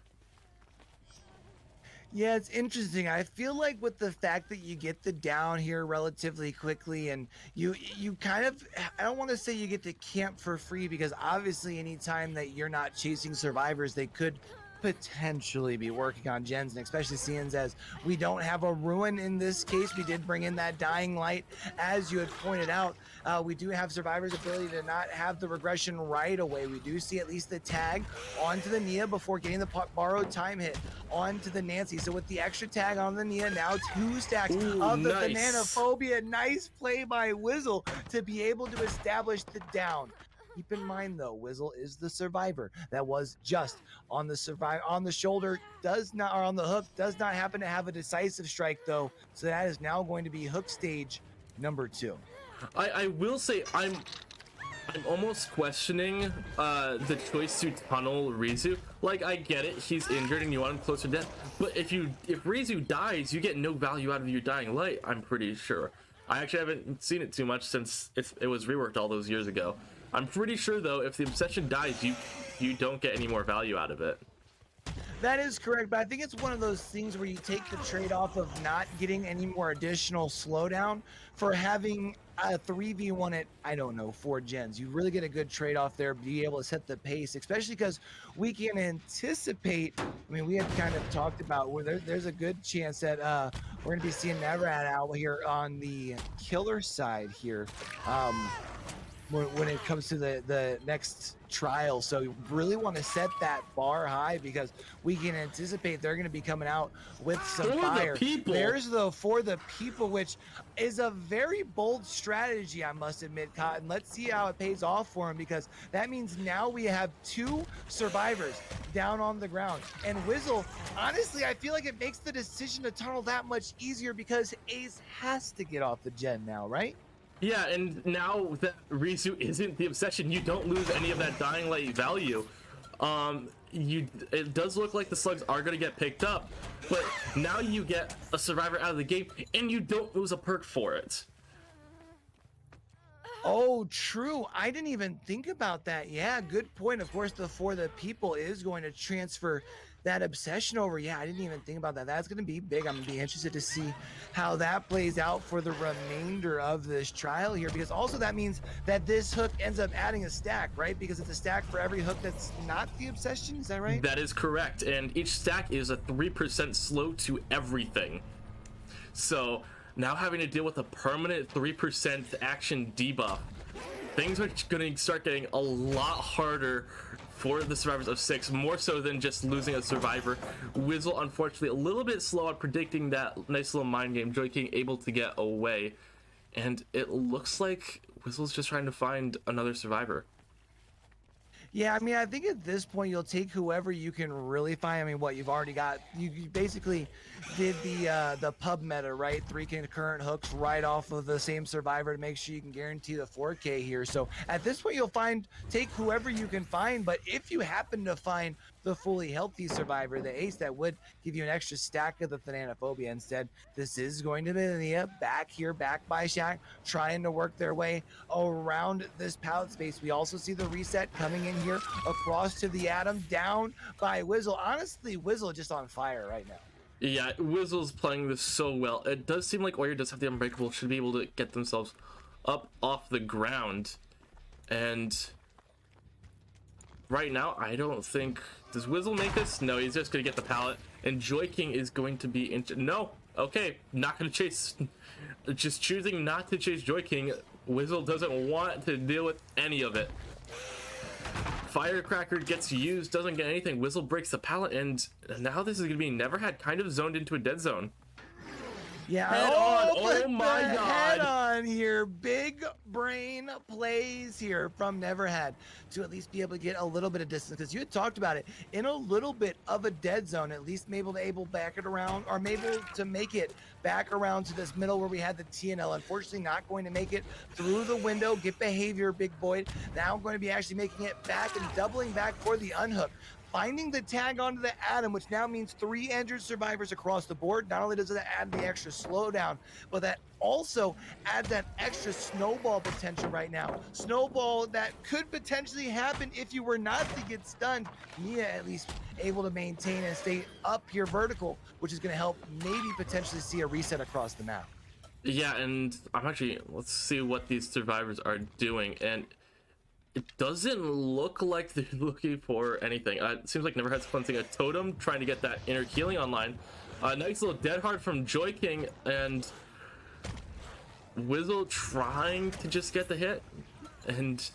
Yeah, it's interesting. I feel like with the fact that you get the down here relatively quickly, and you kind of, I don't want to say you get to camp for free, because obviously anytime that you're not chasing survivors, they could potentially be working on gens, and especially seeing as we don't have a ruin in this case. We did bring in that Dying Light, as you had pointed out. We do have survivors' ability to not have the regression right away. We do see at least the tag onto the Nia before getting the borrowed time hit onto the Nancy. So with the extra tag on the Nia, now 2 stacks of the Bananaphobia. Nice play by Wizzle to be able to establish the down. Keep in mind though, Wizzle is the survivor that was just on the shoulder, does not, or on the hook, does not happen to have a decisive strike though. So that is now going to be hook stage number 2. I will say I'm almost questioning the choice to tunnel Rizu. Like, I get it, he's injured and you want him closer to death, but if Rizu dies, you get no value out of your Dying Light, I'm pretty sure. I actually haven't seen it too much since it was reworked all those years ago. I'm pretty sure though, if the obsession dies, you don't get any more value out of it. That is correct, but I think it's one of those things where you take the trade-off of not getting any more additional slowdown for having a 3v1 at, I don't know, 4 gens. You really get a good trade-off there, be able to set the pace, especially because we can anticipate, I mean, we had kind of talked about where there's a good chance that we're going to be seeing Neverad out here on the killer side here. When it comes to the next trial. So you really want to set that bar high, because we can anticipate they're going to be coming out with some fire. There's the For the People, which is a very bold strategy, I must admit, Cotton. Let's see how it pays off for him, because that means now we have 2 survivors down on the ground. And Wizzle, honestly, I feel like it makes the decision to tunnel that much easier, because Ace has to get off the gen now, right? Yeah, and now that Rizu isn't the obsession, you don't lose any of that Dying Light value. It does look like the slugs are going to get picked up, but now you get a survivor out of the game, and you don't lose a perk for it. Oh, true. I didn't even think about that. Yeah, good point. Of course, the For the People is going to transfer that obsession over. Yeah, I didn't even think about that. That's going to be big. I'm going to be interested to see how that plays out for the remainder of this trial here, because also that means that this hook ends up adding a stack, right? Because it's a stack for every hook that's not the obsession. Is that right? That is correct. And each stack is a 3% slow to everything. So now having to deal with a permanent 3% action debuff, things are going to start getting a lot harder for the survivors of 6, more so than just losing a survivor. Wizzle, unfortunately, a little bit slow at predicting that nice little mind game. Joy King able to get away, and it looks like Wizzle's just trying to find another survivor. Yeah, I mean, I think at this point you'll take whoever you can really find. I mean, what you've already got, you basically did the pub meta, right? 3 concurrent hooks right off of the same survivor to make sure you can guarantee the 4K here. So at this point you'll take whoever you can find, but if you happen to find the fully healthy survivor, the ace that would give you an extra stack of the Thanatophobia. Instead, this is going to be Nia back here, back by Shaq, trying to work their way around this pallet space. We also see the reset coming in here across to the Atom, down by Wizzle. Honestly, Wizzle just on fire right now. Yeah, Wizzle's playing this so well. It does seem like Oyer does have the Unbreakable, should be able to get themselves up off the ground. And right now, I don't think... Does Wizzle make this? No, he's just going to get the pallet. And YoBoyCue is going to be... No! Okay, not going to chase. Just choosing not to chase YoBoyCue. Wizzle doesn't want to deal with any of it. Firecracker gets used, doesn't get anything. Wizzle breaks the pallet, and now this is going to be Neverhead kind of zoned into a dead zone. Yeah, Head on. Oh my head god. on here. Big brain plays here from Neverhead to at least be able to get a little bit of distance, because you had talked about it in a little bit of a dead zone, at least able to back it around, or maybe to make it back around to this middle where we had the TNL. Unfortunately, not going to make it through the window. Get behavior, Big Void. Now going to be actually making it back and doubling back for the unhook. Finding the tag onto the Atom, which now means 3 injured survivors across the board. Not only does it add the extra slowdown, but that also adds that extra snowball potential right now. Snowball that could potentially happen if you were not to get stunned. Nia at least able to maintain and stay up here vertical, which is going to help maybe potentially see a reset across the map. Yeah, and I'm actually... Let's see what these survivors are doing, and... It doesn't look like they're looking for anything. It seems like Neverhead's cleansing a totem, trying to get that inner healing online. Nice little dead hard from YoBoyCue, and Wizzle trying to just get the hit, and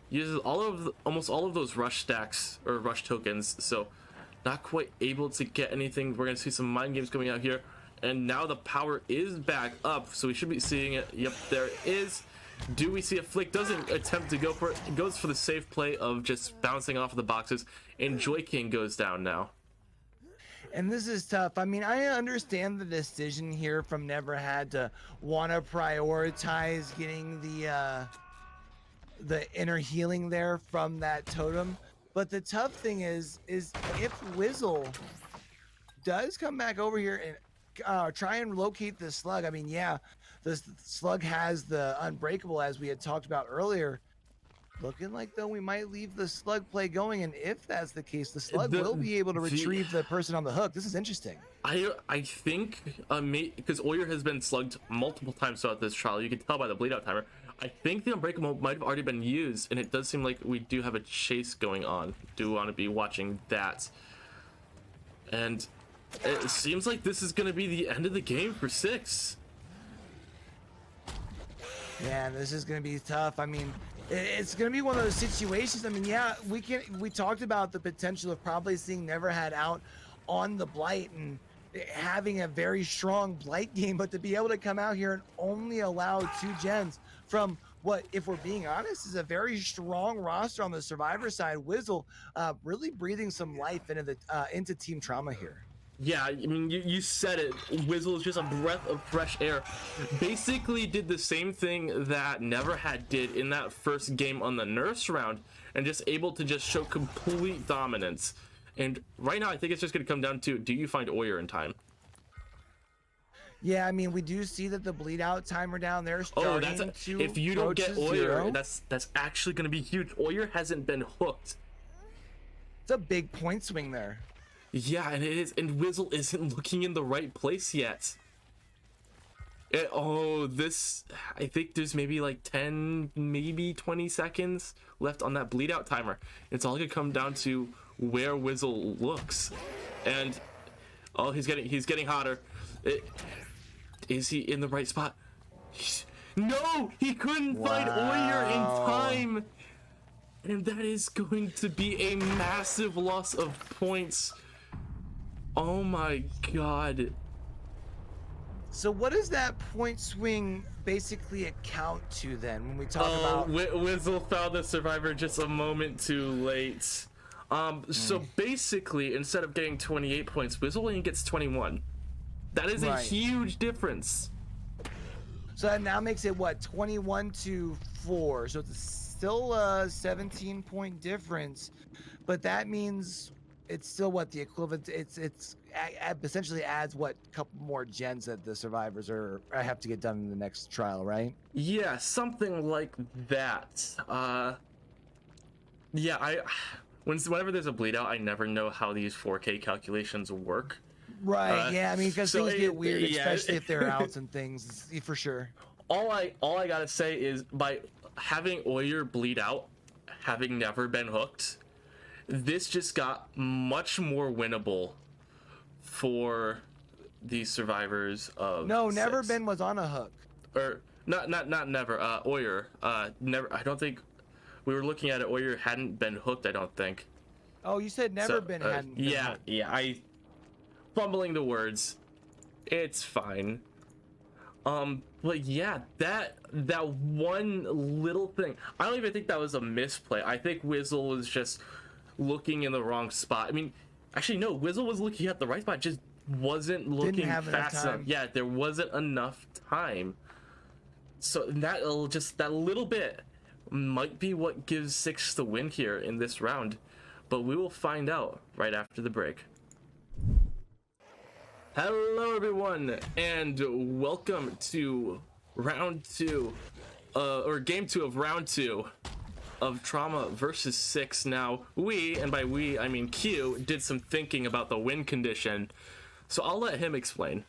uses almost all of those rush stacks or rush tokens. So not quite able to get anything. We're gonna see some mind games coming out here, and now the power is back up, so we should be seeing it. Yep, there it is. Do we see a flick? Doesn't attempt to go for it. It goes for the safe play of just bouncing off of the boxes, and YoBoyCue goes down now. And this is tough. I mean, I understand the decision here from Neverhead to want to prioritize getting the inner healing there from that totem. But the tough thing is if Wizzle does come back over here and try and locate the slug, I mean, yeah, the slug has the unbreakable, as we had talked about earlier. Looking like, though, we might leave the slug play going, and if that's the case, the slug will be able to retrieve the person on the hook. This is interesting. I think, because Oyer has been slugged multiple times throughout this trial, you can tell by the bleed out timer. I think the unbreakable might have already been used, and it does seem like we do have a chase going on. Do want to be watching that. And it seems like this is going to be the end of the game for 6. Yeah, this is going to be tough. I mean, it's going to be one of those situations. I mean, yeah, we talked about the potential of probably seeing Neverhead out on the Blight and having a very strong Blight game, but to be able to come out here and only allow 2 gens from what, if we're being honest, is a very strong roster on the survivor side. Wizzle really breathing some life into Team Trauma here. Yeah, I mean, you said it. Wizzle is just a breath of fresh air. Basically did the same thing that Neverhead did in that first game on the Nurse round, and just able to just show complete dominance. And right now, I think it's just going to come down to, do you find Oyer in time? Yeah, I mean, we do see that the bleed out timer down there starting to if you don't get Oyer, zero. that's actually going to be huge. Oyer hasn't been hooked. It's a big point swing there. Yeah, and it is, and Wizzle isn't looking in the right place yet. I think there's maybe like 10, maybe 20 seconds left on that bleed out timer. It's all gonna come down to where Wizzle looks, and he's getting hotter. Is he in the right spot? No, he couldn't find Oyer in time, and that is going to be a massive loss of points. Oh my god. So what does that point swing basically account to then when we talk about... Wizzle found the survivor just a moment too late. So basically, instead of getting 28 points, Wizzle only gets 21. That is a huge difference. So that now makes it, what, 21-4. So it's still a 17-point difference. But that means it's still what the equivalent. Essentially adds what couple more gens that the survivors I have to get done in the next trial, right? Yeah, something like that. Yeah, whenever there's a bleed out, I never know how these 4K calculations work. Right. Yeah. I mean, because so things get weird, yeah, especially if they're outs and things. For sure. All I gotta say is by having Oyer bleed out, having never been hooked, this just got much more winnable for these survivors of No, never 6. been was on a hook. Or not never. Oyer. Never. I don't think we were looking at it. Oyer hadn't been hooked. I don't think. Oh, you said never been hadn't. Been Yeah, hooked. yeah. I fumbling the words. It's fine. But yeah, that one little thing. I don't even think that was a misplay. I think Wizzle was just looking in the wrong spot. I mean, actually no, Wizzle was looking at the right spot, just wasn't looking fast enough. Yeah, there wasn't enough time. So that little bit might be what gives 6 the win here in this round, but we will find out right after the break. Hello everyone, and welcome to round 2, or game 2 of round 2 of Trauma versus 6. Now, and by we, I mean Q, did some thinking about the win condition, so I'll let him explain.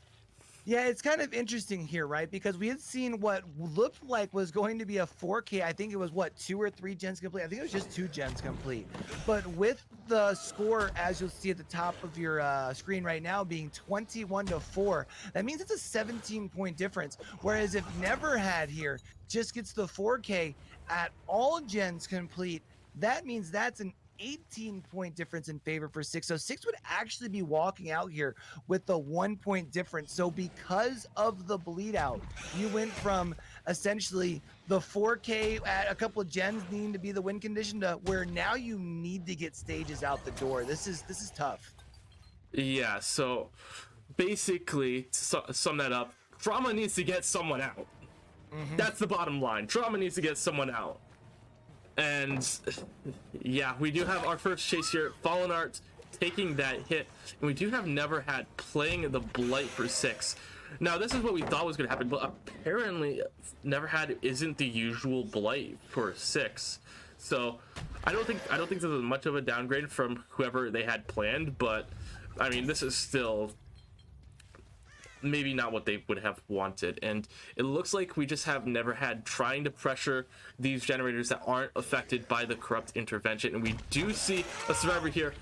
Yeah, it's kind of interesting here, right? Because we had seen what looked like was going to be a 4K. I think it was, 2 or 3 gens complete? I think it was just 2 gens complete. But with the score, as you'll see at the top of your screen right now, being 21-4, that means it's a 17-point difference. Whereas if Never Had here just gets the 4K at all gens complete, that means that's an 18-point difference in favor for 6. So 6 would actually be walking out here with the 1-point difference. So because of the bleed out, you went from essentially the 4K at a couple of gens needing to be the win condition to where now you need to get stages out the door. This is tough. Yeah, so basically, to sum that up, Trauma needs to get someone out. That's the bottom line. Trauma needs to get someone out. And yeah, we do have our first chase here. Fallen Art taking that hit, and we do have Never Had playing the Blight for 6. Now this is what we thought was going to happen, but apparently Never Had isn't the usual Blight for 6. So I don't think this is much of a downgrade from whoever they had planned, but I mean, this is still maybe not what they would have wanted. And it looks like we just have Never Had trying to pressure these generators that aren't affected by the corrupt intervention. And we do see a survivor here.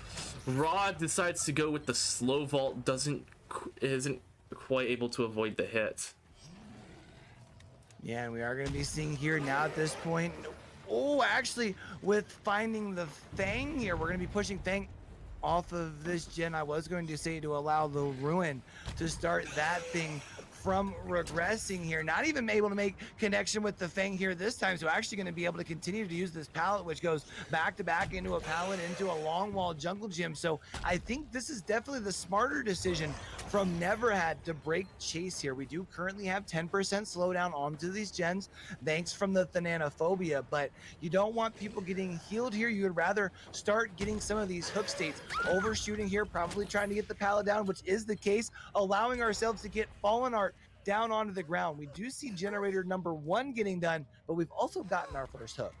Raw decides to go with the slow vault, isn't quite able to avoid the hit. Yeah, and we are going to be seeing here now at this point. Oh, actually, with finding the Fang here, we're going to be pushing Fang off of this gen. I was going to say to allow the Ruin to start that thing from regressing here, not even able to make connection with the Fang here this time, so actually going to be able to continue to use this pallet, which goes back to back into a pallet into a long wall jungle gym. So I think this is definitely the smarter decision from Never Had to break chase here. We do currently have 10% slowdown onto these gens thanks from the Thananophobia, but you don't want people getting healed here. You would rather start getting some of these hook states, overshooting here, probably trying to get the pallet down, which is the case, allowing ourselves to get Fallen Art down onto the ground. We do see generator number 1 getting done, but we've also gotten our first hook.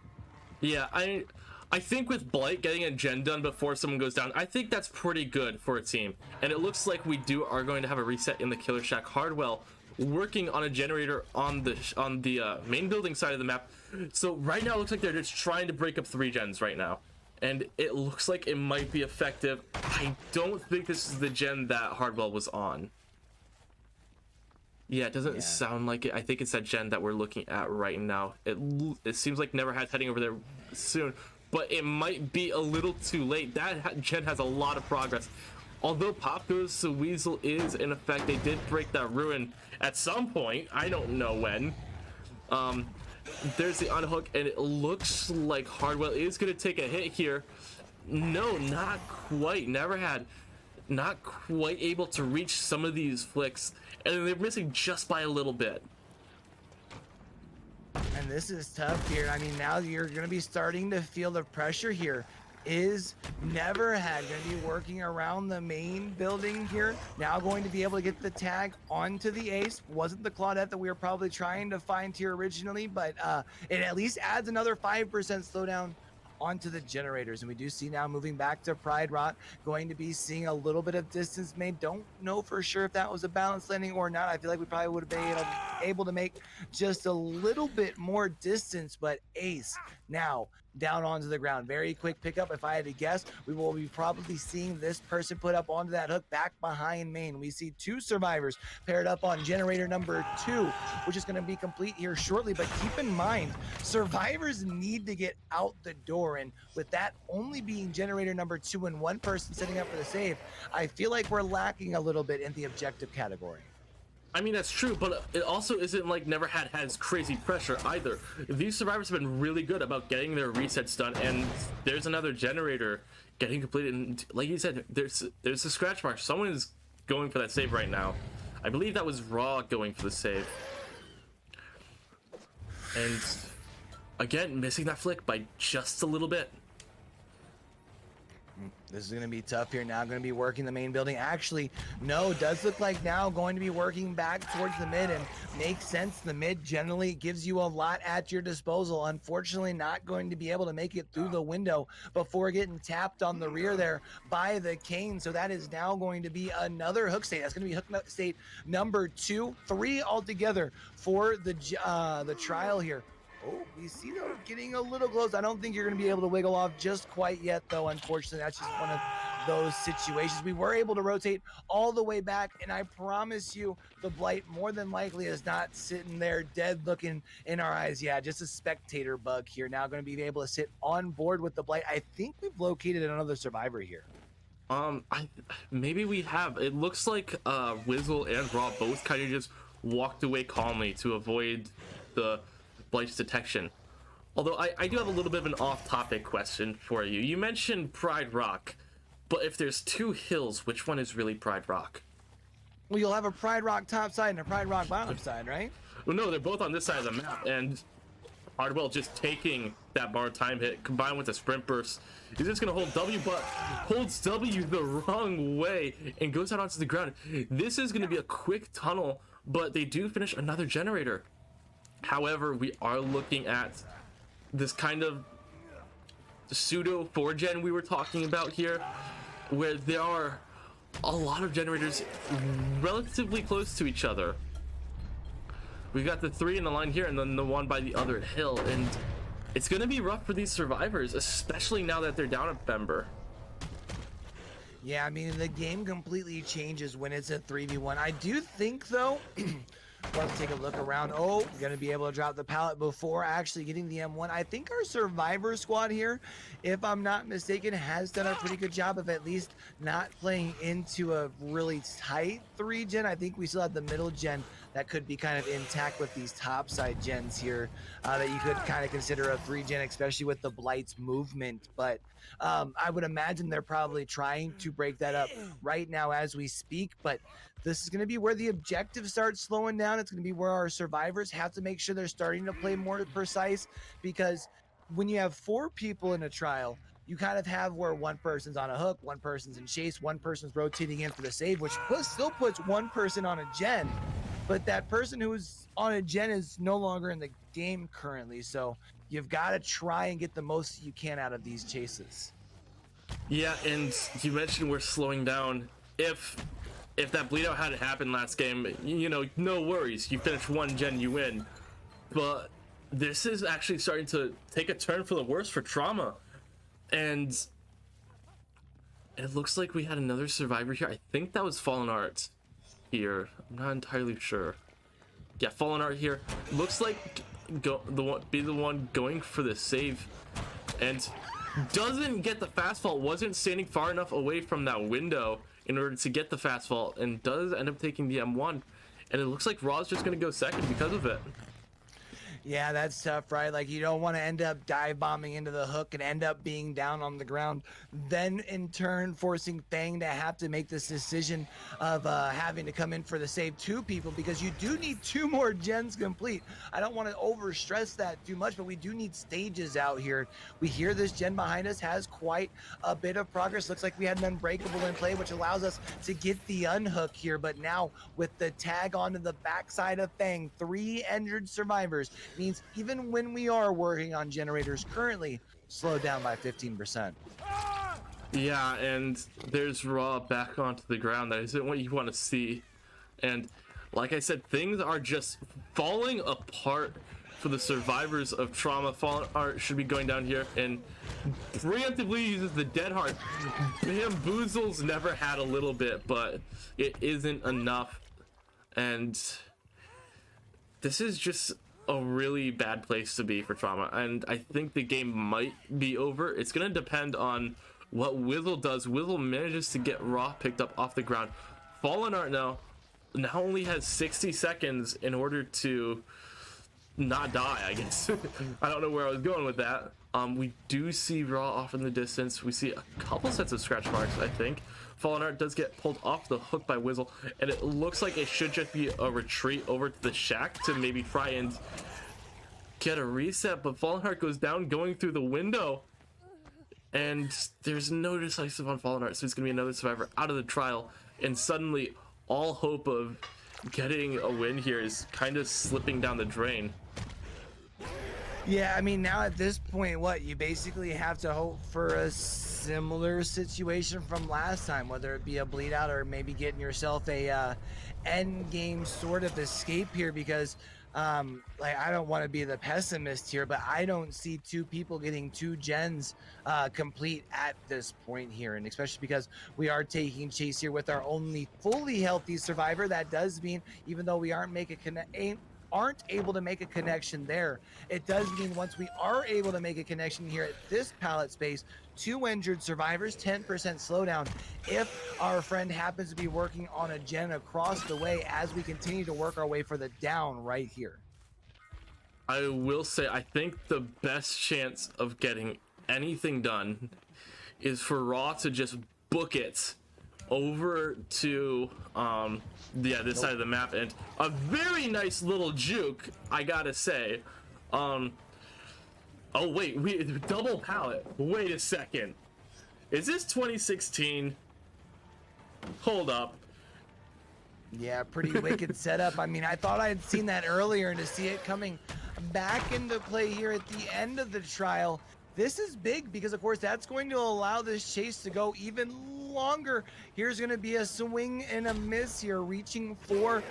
Yeah, I think with Blight getting a gen done before someone goes down, I think that's pretty good for a team. And it looks like we are going to have a reset in the Killer Shack. Hardwell working on a generator on the main building side of the map. So right now it looks like they're just trying to break up 3 gens right now, and it looks like it might be effective. I don't think this is the gen that Hardwell was on. Yeah, it doesn't sound like it. I think it's that gen that we're looking at right now. It seems like Never Had heading over there soon, but it might be a little too late. That gen has a lot of progress. Although Pop Goes to Weasel is in effect, they did break that Ruin at some point. I don't know when. There's the unhook, and it looks like Hardwell is going to take a hit here. No, not quite. Never Had not quite able to reach some of these flicks, and they're missing just by a little bit. And this is tough here. I mean, now you're going to be starting to feel the pressure here. is Neverhead going to be working around the main building here. Now going to be able to get the tag onto the ace. Wasn't the Claudette that we were probably trying to find here originally, but it at least adds another 5% slowdown onto the generators. And we do see now moving back to Pride Rock, going to be seeing a little bit of distance made. Don't know for sure if that was a balanced landing or not. I feel like we probably would have been able to make just a little bit more distance, but Ace now down onto the ground. Very quick pickup. If I had to guess, we will be probably seeing this person put up onto that hook back behind main. We see 2 survivors paired up on generator number 2, which is going to be complete here shortly. But keep in mind, survivors need to get out the door. And with that only being generator number 2 and 1 person setting up for the save, I feel like we're lacking a little bit in the objective category. I mean, that's true, but it also isn't like Neverhead has crazy pressure either. These survivors have been really good about getting their resets done, and there's another generator getting completed. And like you said, there's a scratch mark. Someone is going for that save right now. I believe that was Raw going for the save. And again, missing that flick by just a little bit. This is going to be tough here. Now going to be working the main building. Actually, no, does look like now going to be working back towards the mid, and makes sense. The mid generally gives you a lot at your disposal. Unfortunately, not going to be able to make it through the window before getting tapped on the rear there by the Kane. So that is now going to be another hook state. That's going to be hook state number 2, 3 altogether for the trial here. Oh, we see though getting a little close. I don't think you're going to be able to wiggle off just quite yet, though. Unfortunately, that's just one of those situations. We were able to rotate all the way back, and I promise you, the Blight more than likely is not sitting there dead looking in our eyes. Yeah, just a spectator bug here. Now going to be able to sit on board with the Blight. I think we've located another survivor here. Maybe we have. It looks like Wizzle and Raw both kind of just walked away calmly to avoid the Blight's detection. Although I do have a little bit of an off-topic question for you. You mentioned Pride Rock, but if there's 2 hills, which one is really Pride Rock? Well, you'll have a Pride Rock top side and a Pride Rock bottom side, right? Well, no, they're both on this side of the map, and Hardwell just taking that bar time hit combined with the sprint burst. He's just gonna hold W, but holds W the wrong way and goes out onto the ground. This is gonna be a quick tunnel, but they do finish another generator. However, we are looking at this kind of pseudo 4gen we were talking about here, where there are a lot of generators relatively close to each other. We've got the 3 in the line here and then the 1 by the other hill, and it's going to be rough for these survivors, especially now that they're down a member. Yeah, I mean, the game completely changes when it's a 3v1. I do think, though, let's take a look around. Oh, gonna be able to drop the pallet before actually getting the M1. I think our survivor squad here, if I'm not mistaken, has done a pretty good job of at least not playing into a really tight 3-gen. I think we still have the middle gen that could be kind of intact with these top side gens here, that you could kind of consider a 3-gen, especially with the Blight's movement. But I would imagine they're probably trying to break that up right now as we speak. But this is going to be where the objective starts slowing down. It's going to be where our survivors have to make sure they're starting to play more precise, because when you have 4 people in a trial, you kind of have where one person's on a hook, one person's in chase, one person's rotating in for the save, which still puts one person on a gen, but that person who's on a gen is no longer in the game currently. So you've got to try and get the most you can out of these chases. Yeah, and you mentioned we're slowing down. If that bleed out hadn't happened last game, you know, no worries. You finish 1 gen, you win. But this is actually starting to take a turn for the worse for Trauma. And it looks like we had another survivor here. I think that was Fallen Art here. I'm not entirely sure. Yeah, Fallen Art here. Looks like be the one going for the save. And doesn't get the fast fault. Wasn't standing far enough away from that window in order to get the fast fault, and does end up taking the M1, and it looks like Raw's just going to go second because of it. Yeah, that's tough, right? Like, you don't want to end up dive bombing into the hook and end up being down on the ground, then in turn forcing Fang to have to make this decision of having to come in for the save 2 people, because you do need 2 more gens complete. I don't want to overstress that too much, but we do need stages out here. We hear this gen behind us has quite a bit of progress. Looks like we had an unbreakable in play, which allows us to get the unhook here. But now with the tag onto the backside of Fang, 3 injured survivors means even when we are working on generators currently, slowed down by 15%. Yeah, and there's Raw back onto the ground. That isn't what you want to see. And like I said, things are just falling apart for the survivors of Trauma. Fallen Art should be going down here and preemptively uses the Dead Heart. Bamboozles never had a little bit, but it isn't enough. And this is just a really bad place to be for Trauma, and I think the game might be over. It's gonna depend on what Wizzle does. Wizzle manages to get Raw picked up off the ground. Fallen Art now only has 60 seconds in order to not die, I guess. I don't know where I was going with that. We do see Raw off in the distance. We see a couple sets of scratch marks, I think. Fallen Art does get pulled off the hook by Wizzle, and it looks like it should just be a retreat over to the shack to maybe try and get a reset, but Fallen Art goes down going through the window, and there's no decisive on Fallen Art, so it's gonna be another survivor out of the trial, and suddenly all hope of getting a win here is kind of slipping down the drain. Yeah, I mean, now at this point, what, you basically have to hope for a similar situation from last time, whether it be a bleed out or maybe getting yourself a end game sort of escape here, because like, I don't want to be the pessimist here, but I don't see 2 people getting 2 gens complete at this point here, and especially because we are taking chase here with our only fully healthy survivor. That does mean, even though we aren't able to make a connection there, it does mean once we are able to make a connection here at this pallet space, 2 injured survivors, 10% slowdown if our friend happens to be working on a gen across the way as we continue to work our way for the down right here. I will say, I think the best chance of getting anything done is for Raw to just book it over to this side of the map, and a very nice little juke, I gotta say. Oh wait, we double pallet. Wait a second, is this 2016? Hold up. Yeah, pretty wicked setup. I mean, I thought I had seen that earlier, and to see it coming back into play here at the end of the trial, this is big, because of course that's going to allow this chase to go even longer. Here's going to be a swing and a miss here, reaching for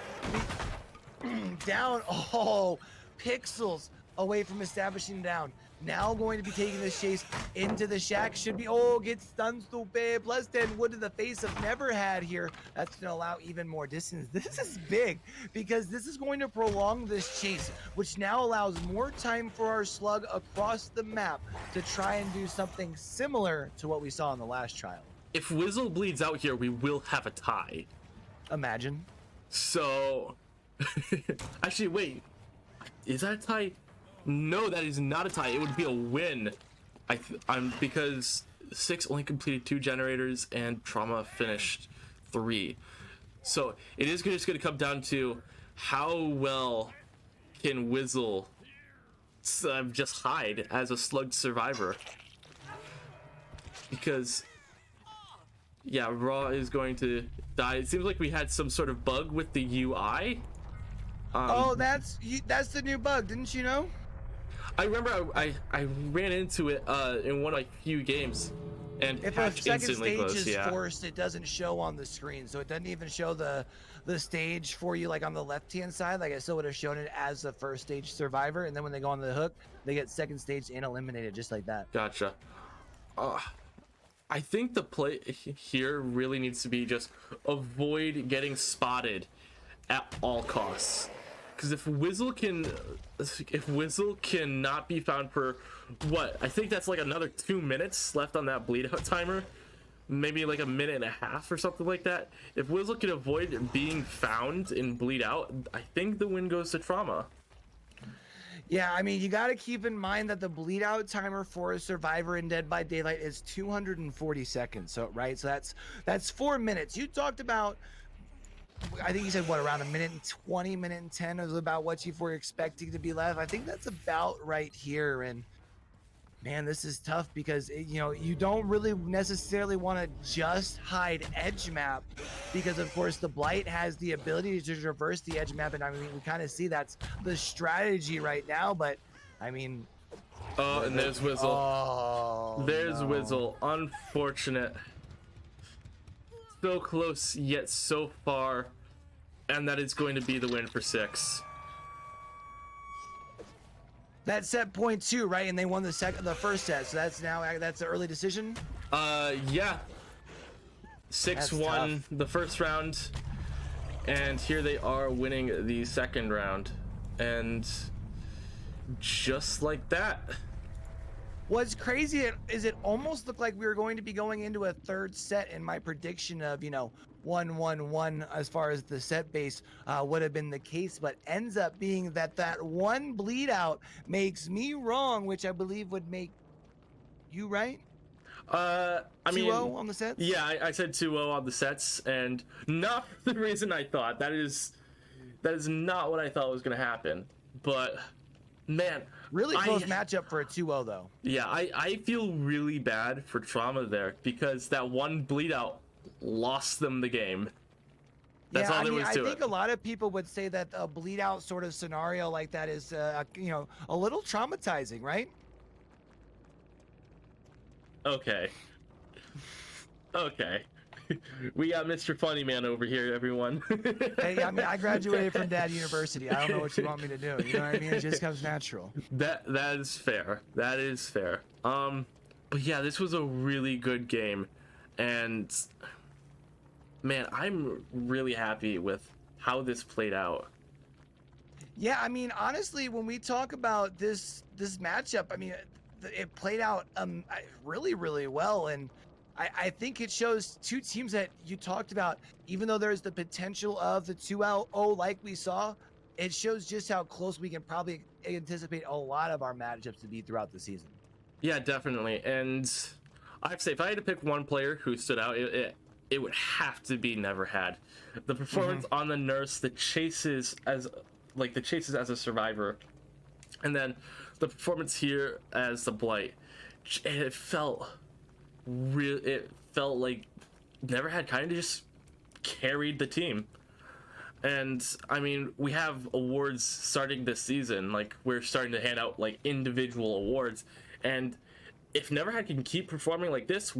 the down. Oh, pixels away from establishing down. Now going to be taking this chase into the shack. Should be, gets stunned, stupid. Plus 10 wood to the face of Never Had here. That's going to allow even more distance. This is big, because this is going to prolong this chase, which now allows more time for our slug across the map to try and do something similar to what we saw in the last trial. If Wizzle bleeds out here, we will have a tie. Imagine. So, actually, wait, is that a tie? No, that is not a tie. It would be a win. Because 6 only completed 2 generators and Trauma finished 3. So it is just going to come down to how well can Wizzle just hide as a slugged survivor. Because, yeah, Raw is going to die. It seems like we had some sort of bug with the UI. That's the new bug, didn't you know? I remember I ran into it in one of my few games, and if a second instantly stage close, is forced, it doesn't show on the screen, so it doesn't even show the stage for you, like on the left hand side. Like, I still would have shown it as the first stage survivor, and then when they go on the hook, they get second stage and eliminated just like that. Gotcha. I think the play here really needs to be just avoid getting spotted at all costs. Because if Wizzle cannot be found for what, I think that's like another 2 minutes left on that bleed out timer, maybe like a minute and a half or something like that. If Wizzle can avoid being found and bleed out, I think the win goes to Trauma. Yeah, I mean, you got to keep in mind that the bleed out timer for a survivor in Dead by Daylight is 240 seconds. So, right, so that's 4 minutes. You talked about, I think you said what, around a minute and 20, minute and 10 is about what you were expecting to be left. I think that's about right here. And man, this is tough because you don't really necessarily want to just hide edge map, because of course the Blight has the ability to traverse the edge map, and I mean we kind of see that's the strategy right now. But I mean, oh, and there's Wizzle. Oh, there's no. Wizzle. Unfortunate. So close yet so far, and that is going to be the win for 6. That set point 2, right? And they won the first set, so that's the early decision. Yeah. 6-1 the first round, and here they are winning the second round, and just like that. What's crazy is it almost looked like we were going to be going into a third set, in my prediction of 1-1-1 as far as the set base would have been the case, but ends up being that one bleed out makes me wrong, which I believe would make you right. I mean 2-0 on the sets. Yeah, I said 2-0 on the sets, and not the reason I thought. That is not what I thought was going to happen. But man, really close matchup for a 2-0 though. Yeah, I feel really bad for Trauma there, because that one bleed out lost them the game. That's all there was to it. I think a lot of people would say that a bleed out sort of scenario like that is a little traumatizing, right? Okay. We got Mr. Funny Man over here, everyone. Hey, I mean, I graduated from Dad University. I don't know what you want me to do. You know what I mean? It just comes natural. That is fair. That is fair. But yeah, this was a really good game, and man, I'm really happy with how this played out. Yeah, I mean, honestly, when we talk about this matchup, I mean, it played out really, really well, and I think it shows two teams that you talked about. Even though there's the potential of the 2-0 like we saw, it shows just how close we can probably anticipate a lot of our matchups to be throughout the season. Yeah, definitely. And I have to say, if I had to pick one player who stood out, it would have to be Neverhad. The performance on the Nurse, the chases as a survivor, and then the performance here as the Blight. It felt like Neverhad kind of just carried the team. And I mean, we have awards starting this season. Like, we're starting to hand out like individual awards, and if Neverhad can keep performing like this,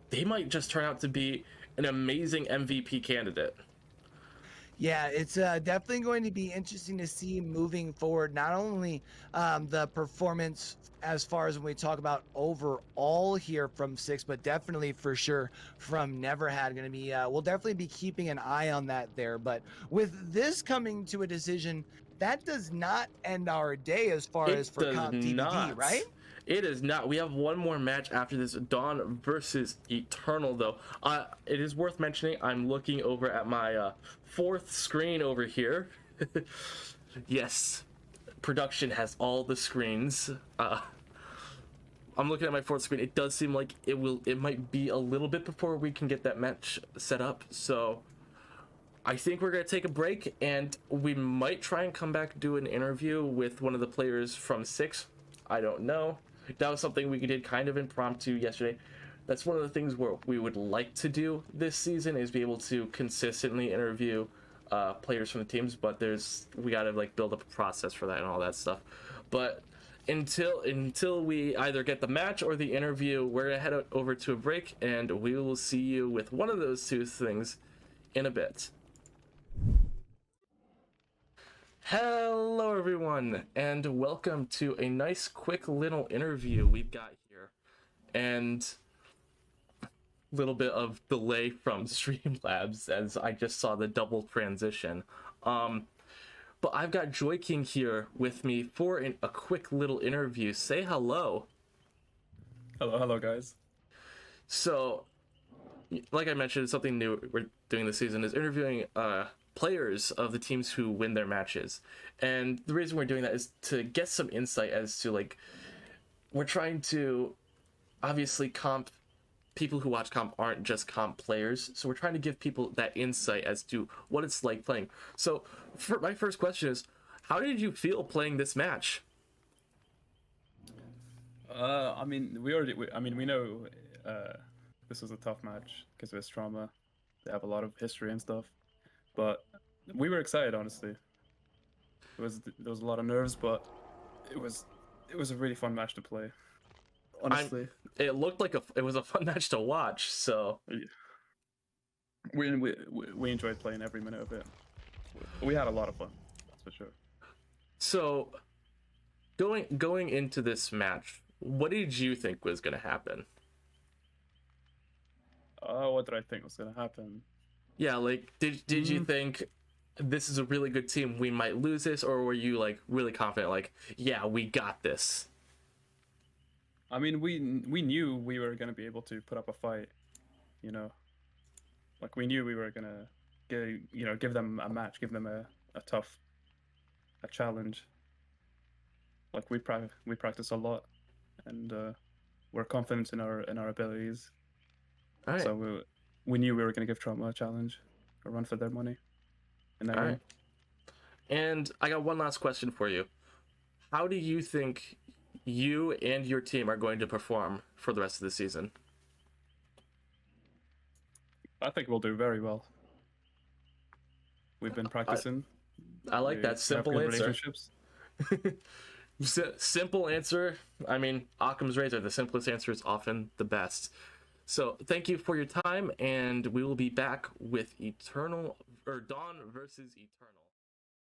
they might just turn out to be an amazing MVP candidate. Yeah, it's definitely going to be interesting to see moving forward, not only the performance as far as when we talk about overall here from 6, but definitely for sure from Neverhad. Going to be we'll definitely be keeping an eye on that there. But with this coming to a decision, that does not end our day as far as for Comp DBD, right? It is not. We have one more match after this, Dawn versus Eternal, though. It is worth mentioning, I'm looking over at my fourth screen over here. Yes, production has all the screens. I'm looking at my fourth screen. It does seem like it might be a little bit before we can get that match set up. So I think we're going to take a break, and we might try and come back and do an interview with one of the players from 6. I don't know. That was something we did kind of impromptu yesterday. That's one of the things where we would like to do this season, is be able to consistently interview players from the teams, but we got to like build up a process for that and all that stuff. But until we either get the match or the interview, we're gonna head over to a break, and we will see you with one of those two things in a bit. Hello everyone, and welcome to a nice quick little interview we've got here, and a little bit of delay from Streamlabs as I just saw the double transition. But I've got Joy King here with me for a quick little interview. Say hello. Hello guys. So, like I mentioned, something new we're doing this season is interviewing players of the teams who win their matches. And the reason we're doing that is to get some insight as to, like, we're trying to obviously comp people who watch comp aren't just comp players, so we're trying to give people that insight as to what it's like playing. So for my first question is, how did you feel playing this match? I mean, we know this was a tough match because of its trauma. They have a lot of history and stuff, but we were excited. Honestly, there was a lot of nerves, but it was a really fun match to play. Honestly, it looked like it was a fun match to watch. So we enjoyed playing every minute of it. We had a lot of fun, that's for sure. So going into this match, what did you think was going to happen? What did I think was going to happen? Yeah, like did you think this is a really good team, we might lose this, or were you like really confident, like, yeah, we got this? I mean, we knew we were going to be able to put up a fight, you know. Like, we knew we were going to give them a match, give them a challenge. Like, we practice a lot, and we're confident in our abilities. All right. So we knew we were going to give Trauma a challenge, a run for their money. In that All way. right. And I got one last question for you. How do you think you and your team are going to perform for the rest of the season? I think we'll do very well. We've been practicing. I like that simple answer. Relationships. Simple answer. I mean, Occam's razor, the simplest answer is often the best. So thank you for your time, and we will be back with Dawn versus Eternal.